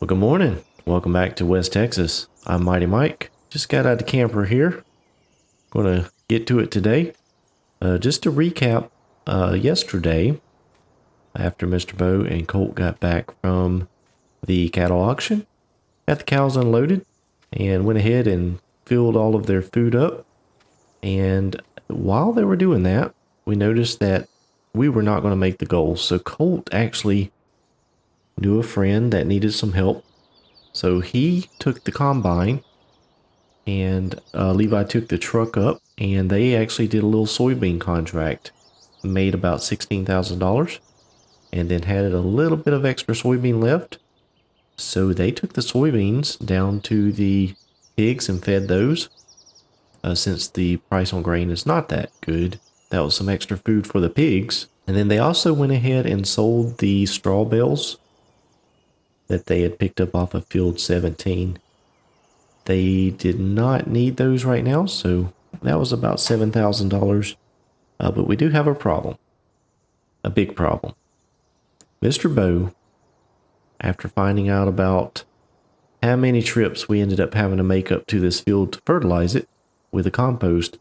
Well, good morning. Welcome back to West Texas. I'm Mighty Mike. Just got out of the camper here. Gonna get to it today. Just to recap, yesterday, after Mr. Bo and Colt got back from the cattle auction, got the cows unloaded and went ahead and filled all of their food up. And while they were doing that, we noticed that we were not going to make the goal. So Colt actually knew a friend that needed some help. So he took the combine and Levi took the truck up and they actually did a little soybean contract, made about $16,000 and then had a little bit of extra soybean left. So they took the soybeans down to the pigs and fed those. Since the price on grain is not that good, that was some extra food for the pigs. And then they also went ahead and sold the straw bales that they had picked up off of field 17. They did not need those right now, so that was about $7,000. But we do have a problem, a big problem. Mr. Bo, after finding out about how many trips we ended up having to make up to this field to fertilize it with the compost,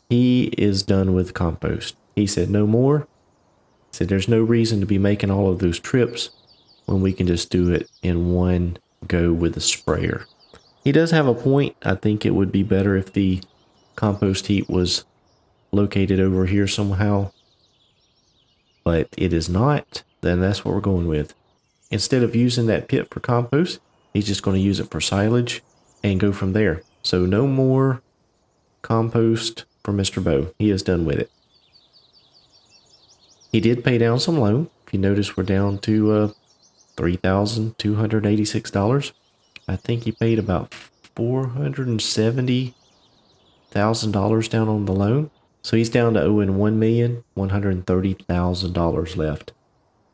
he is done with compost. He said no more. He said there's no reason to be making all of those trips when we can just do it in one go with the sprayer. He does have a point. I think it would be better if the compost heap was located over here somehow, but it is not. Then that's what we're going with. Instead of using that pit for compost, he's just going to use it for silage and go from there. So no more compost for Mr. Bo. He is done with it. He did pay down some loan. If you notice, we're down to $3,286. I think he paid about $470,000 down on the loan. So he's down to owing $1,130,000 left.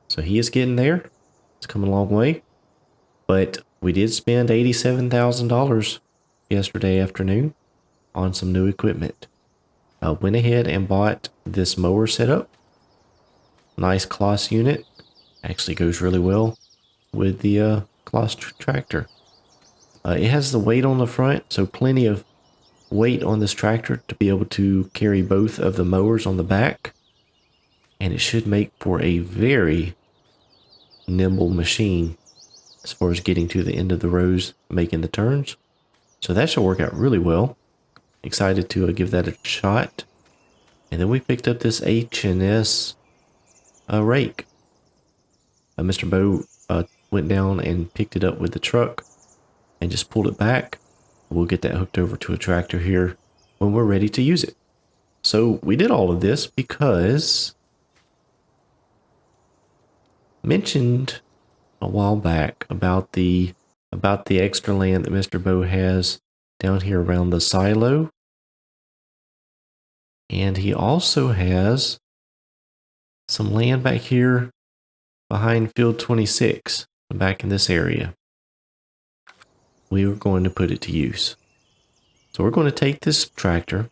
So he is getting there. It's coming a long way. But we did spend $87,000 yesterday afternoon on some new equipment. I went ahead and bought this mower setup. Nice Kloss unit. Actually goes really well with the Kloss tractor. It has the weight on the front, so plenty of weight on this tractor to be able to carry both of the mowers on the back. And it should make for a very nimble machine as far as getting to the end of the rows, making the turns. So that should work out really well. Excited to give that a shot. And then we picked up this H&S rake. Mr. Bo went down and picked it up with the truck and just pulled it back. We'll get that hooked over to a tractor here when we're ready to use it. So we did all of this because mentioned a while back about the extra land that Mr. Bo has down here around the silo. And he also has some land back here behind field 26, back in this area. We were going to put it to use. So we're going to take this tractor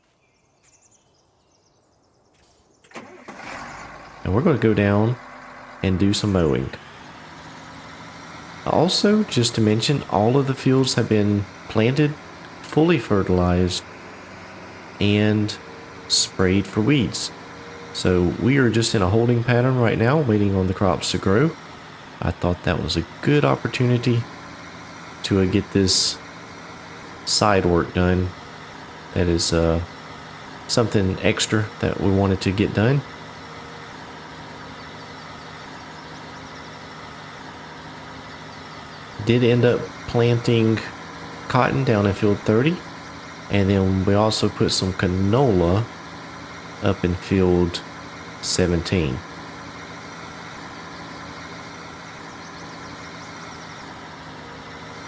and we're going to go down and do some mowing. Also, just to mention, all of the fields have been planted, fully fertilized, and sprayed for weeds. So we are just in a holding pattern right now, waiting on the crops to grow. I thought that was a good opportunity to get this side work done. That is something extra that we wanted to get done. Did end up planting cotton down in field 30, and then we also put some canola up in field 17.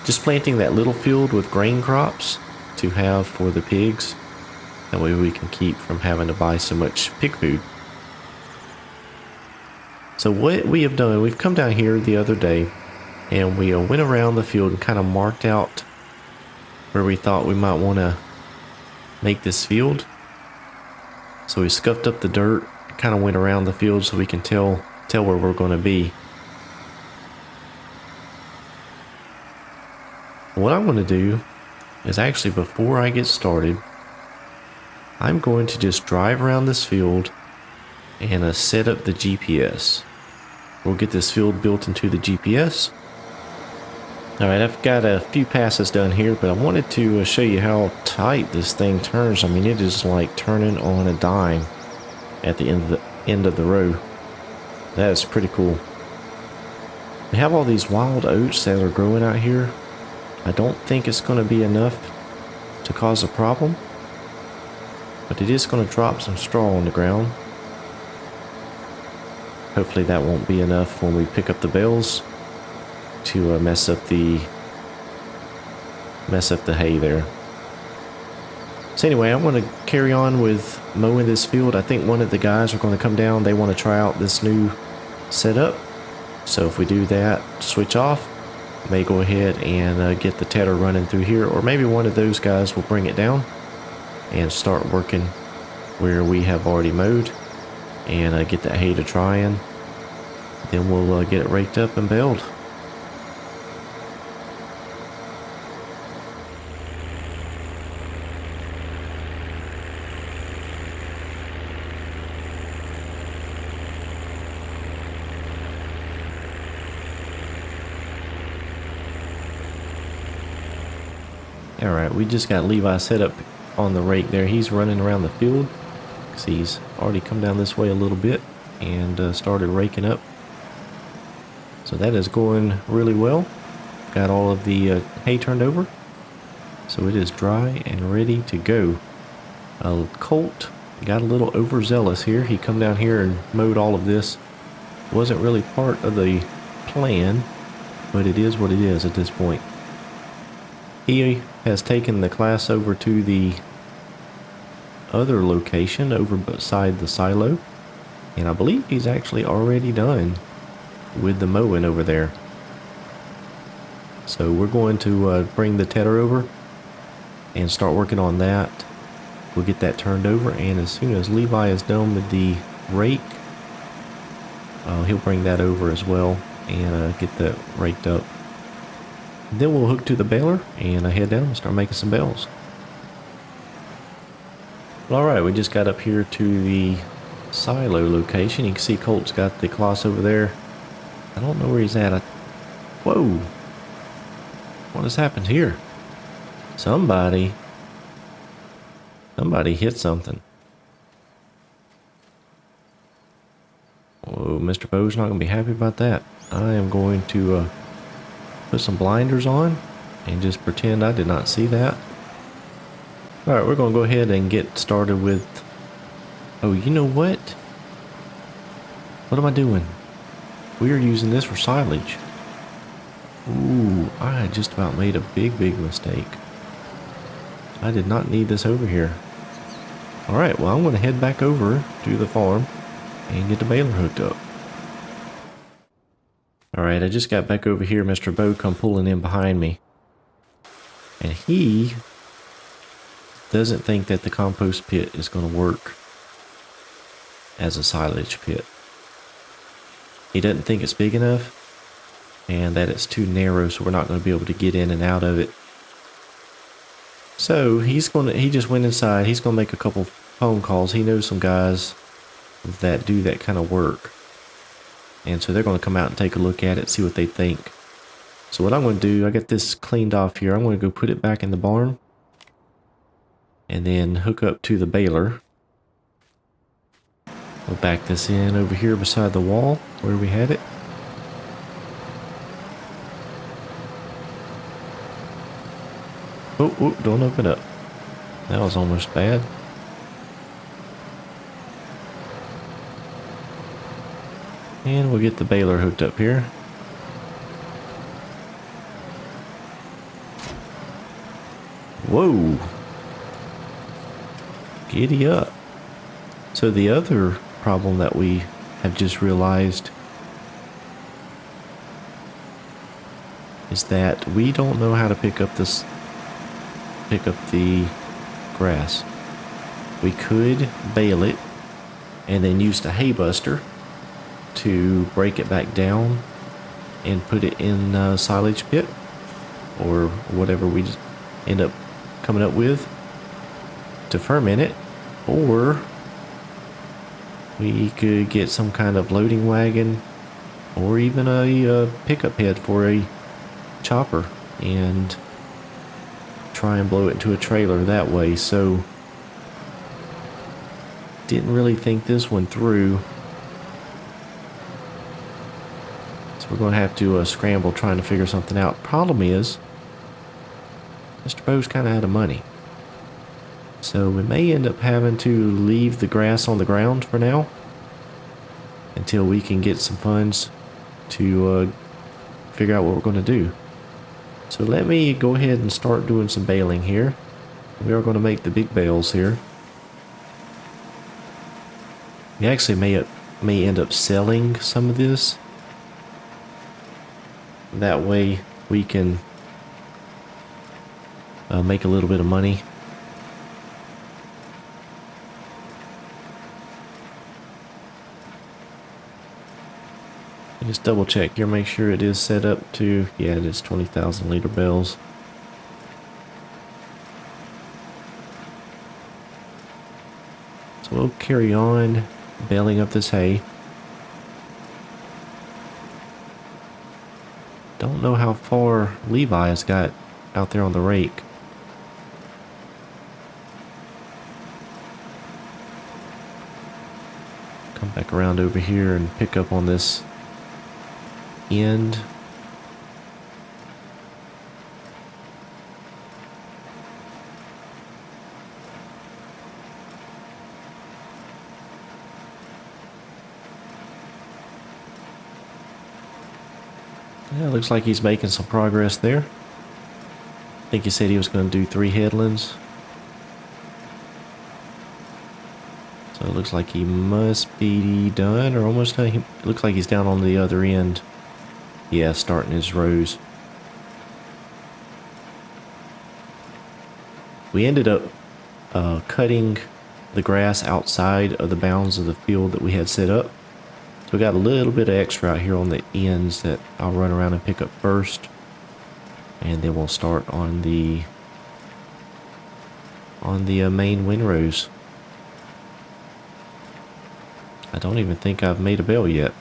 Just planting that little field with grain crops to have for the pigs. That way we can keep from having to buy so much pig food. So what we have done, we've come down here the other day and we went around the field and kind of marked out where we thought we might want to make this field. So we scuffed up the dirt, kind of went around the field so we can tell where we're going to be. What I'm going to do is actually, before I get started, I'm going to just drive around this field and set up the GPS. We'll get this field built into the GPS. Alright, I've got a few passes done here, but I wanted to show you how tight this thing turns. I mean, it is like turning on a dime at the end of the row. That is pretty cool. We have all these wild oats that are growing out here. I don't think it's going to be enough to cause a problem, but it is going to drop some straw on the ground. Hopefully that won't be enough when we pick up the bales to mess up the hay there. So anyway, I want to carry on with mowing this field. I think one of the guys are going to come down. They want to try out this new setup. So if we do that, switch off, may go ahead and get the tedder running through here, or maybe one of those guys will bring it down and start working where we have already mowed and get that hay to dry in. Then we'll get it raked up and baled. Alright, we just got Levi set up on the rake there. He's running around the field because he's already come down this way a little bit and started raking up. So that is going really well. Got all of the hay turned over, so it is dry and ready to go. Colt got a little overzealous here. He come down here and mowed all of this. Wasn't really part of the plan, but it is what it is at this point. He has taken the class over to the other location over beside the silo, and I believe he's actually already done with the mowing over there. So we're going to bring the tedder over and start working on that. We'll get that turned over, and as soon as Levi is done with the rake, he'll bring that over as well and get that raked up. Then we'll hook to the baler and head down and start making some bales. Alright, we just got up here to the silo location. You can see Colt's got the cloth over there. I don't know where he's at. Whoa! What has happened here? Somebody hit something. Whoa, Mr. Bo's not going to be happy about that. I am going to put some blinders on and just pretend I did not see that. Alright, we're going to go ahead and get started with... Oh, you know what? What am I doing? We are using this for silage. Ooh, I just about made a big mistake. I did not need this over here. Alright, well I'm going to head back over to the farm and get the baler hooked up. Alright, I just got back over here. Mr. Bo come pulling in behind me. And he doesn't think that the compost pit is going to work as a silage pit. He doesn't think it's big enough and that it's too narrow, so we're not going to be able to get in and out of it. So he just went inside. He's going to make a couple phone calls. He knows some guys that do that kind of work. And so they're going to come out and take a look at it, see what they think. So what I'm going to do, I got this cleaned off here. I'm going to go put it back in the barn and then hook up to the baler. We'll back this in over here beside the wall where we had it. Oh, don't open up. That was almost bad. And we'll get the baler hooked up here. Whoa! Giddy up. So the other problem that we have just realized is that we don't know how to pick up the grass. We could bale it and then use the hay buster to break it back down and put it in a silage pit, or whatever we just end up coming up with to ferment it, or we could get some kind of loading wagon or even a pickup head for a chopper and try and blow it into a trailer that way. So didn't really think this one through. So we're going to have to scramble trying to figure something out. Problem is, Mr. Bo's kind of out of money. So we may end up having to leave the grass on the ground for now until we can get some funds to figure out what we're going to do. So let me go ahead and start doing some baling here. We are going to make the big bales here. We actually may end up selling some of this. That way we can make a little bit of money. Just double check here, make sure it is set up to, yeah, it is 20,000 liter bales. So we'll carry on baling up this hay. Don't know how far Levi has got out there on the rake. Come back around over here and pick up on this end. Yeah, looks like he's making some progress there. I think he said he was going to do 3 headlands. So it looks like he must be done or almost done. He looks like he's down on the other end. Yeah, starting his rows. We ended up cutting the grass outside of the bounds of the field that we had set up. So we got a little bit of extra out here on the ends that I'll run around and pick up first. And then we'll start on the main windrows. I don't even think I've made a bale yet.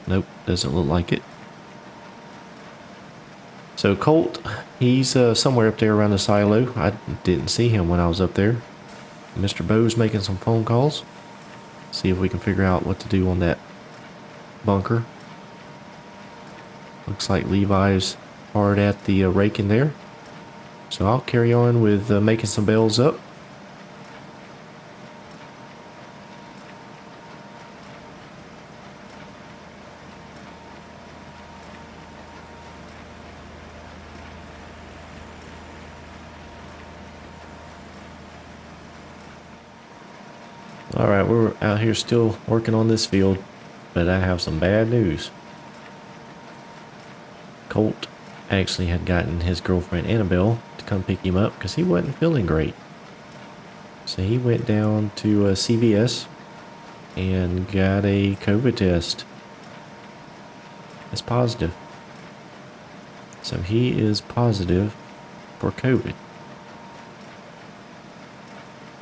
Nope, doesn't look like it. So Colt, he's somewhere up there around the silo. I didn't see him when I was up there. Mr. Bo's making some phone calls. See if we can figure out what to do on that bunker. Looks like Levi's hard at the rake in there. So I'll carry on with making some bales up. Alright, we're out here still working on this field, but I have some bad news. Colt actually had gotten his girlfriend Annabelle to come pick him up because he wasn't feeling great. So he went down to CVS and got a COVID test. It's positive. So he is positive for COVID.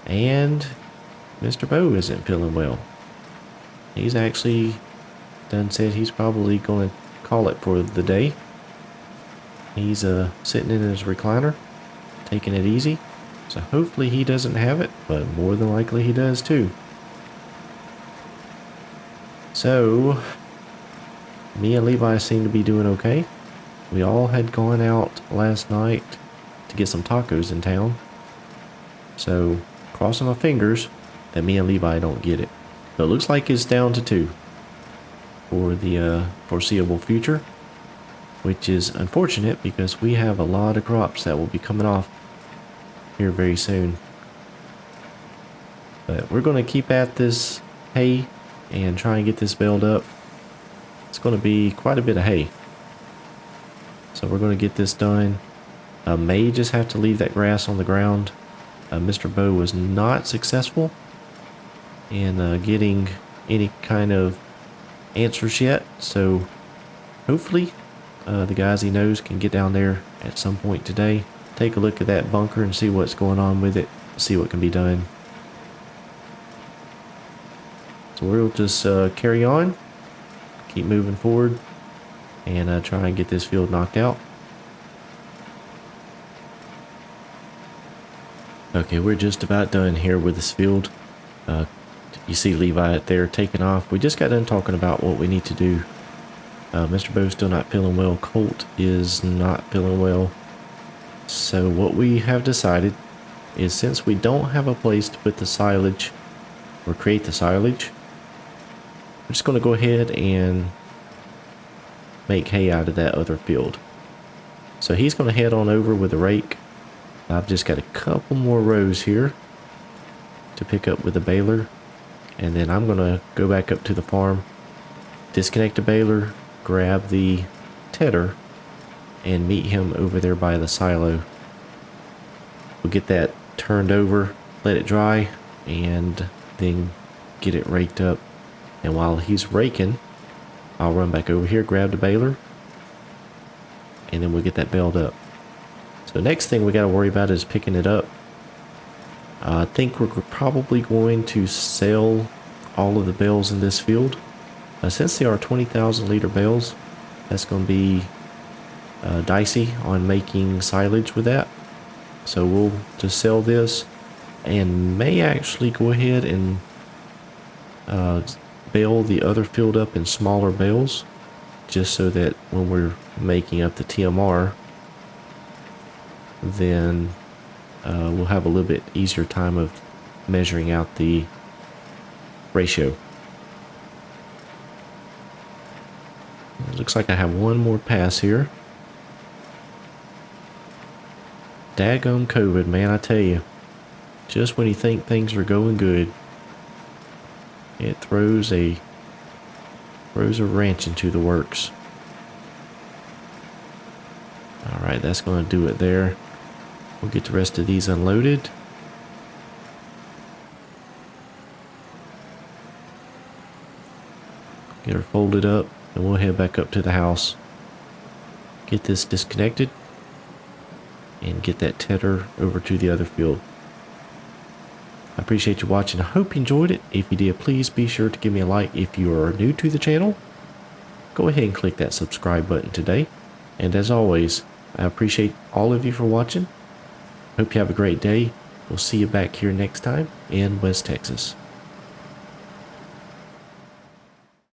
And Mr. Bo isn't feeling well. He's actually done said he's probably going to call it for the day. He's sitting in his recliner, taking it easy. So hopefully he doesn't have it, but more than likely he does too. So me and Levi seem to be doing okay. We all had gone out last night to get some tacos in town. So crossing my fingers that me and Levi don't get it. But it looks like it's down to 2 for the foreseeable future, which is unfortunate because we have a lot of crops that will be coming off here very soon. But we're going to keep at this hay and try and get this baled up. It's going to be quite a bit of hay. So we're going to get this done. May just have to leave that grass on the ground. Mr. Bo was not successful in getting any kind of answers yet, so hopefully the guys he knows can get down there at some point today, take a look at that bunker and see what's going on with it, see what can be done. So we'll just carry on, keep moving forward, and try and get this field knocked out. Okay, we're just about done here with this field. You see Levi out there taking off. We just got done talking about what we need to do. Mr. Bo's still not feeling well. Colt is not feeling well. So what we have decided is, since we don't have a place to put the silage or create the silage, we're just going to go ahead and make hay out of that other field. So he's going to head on over with a rake. I've just got a couple more rows here to pick up with the baler, and then I'm going to go back up to the farm, disconnect the baler, grab the tedder, and meet him over there by the silo. We'll get that turned over, let it dry, and then get it raked up. And while he's raking, I'll run back over here, grab the baler, and then we'll get that baled up. So next thing we got to worry about is picking it up. I think we're probably going to sell all of the bales in this field. Since they are 20,000 liter bales, that's going to be dicey on making silage with that. So we'll just sell this, and may actually go ahead and bale the other field up in smaller bales, just so that when we're making up the TMR, then we'll have a little bit easier time of measuring out the ratio. It looks like I have one more pass here. Daggone COVID, man, I tell you. Just when you think things are going good, it throws a wrench into the works. Alright, that's going to do it there. We'll get the rest of these unloaded. Get her folded up, and we'll head back up to the house. Get this disconnected, and get that tedder over to the other field. I appreciate you watching. I hope you enjoyed it. If you did, please be sure to give me a like. If you are new to the channel, go ahead and click that subscribe button today. And as always, I appreciate all of you for watching. Hope you have a great day. We'll see you back here next time in West Texas.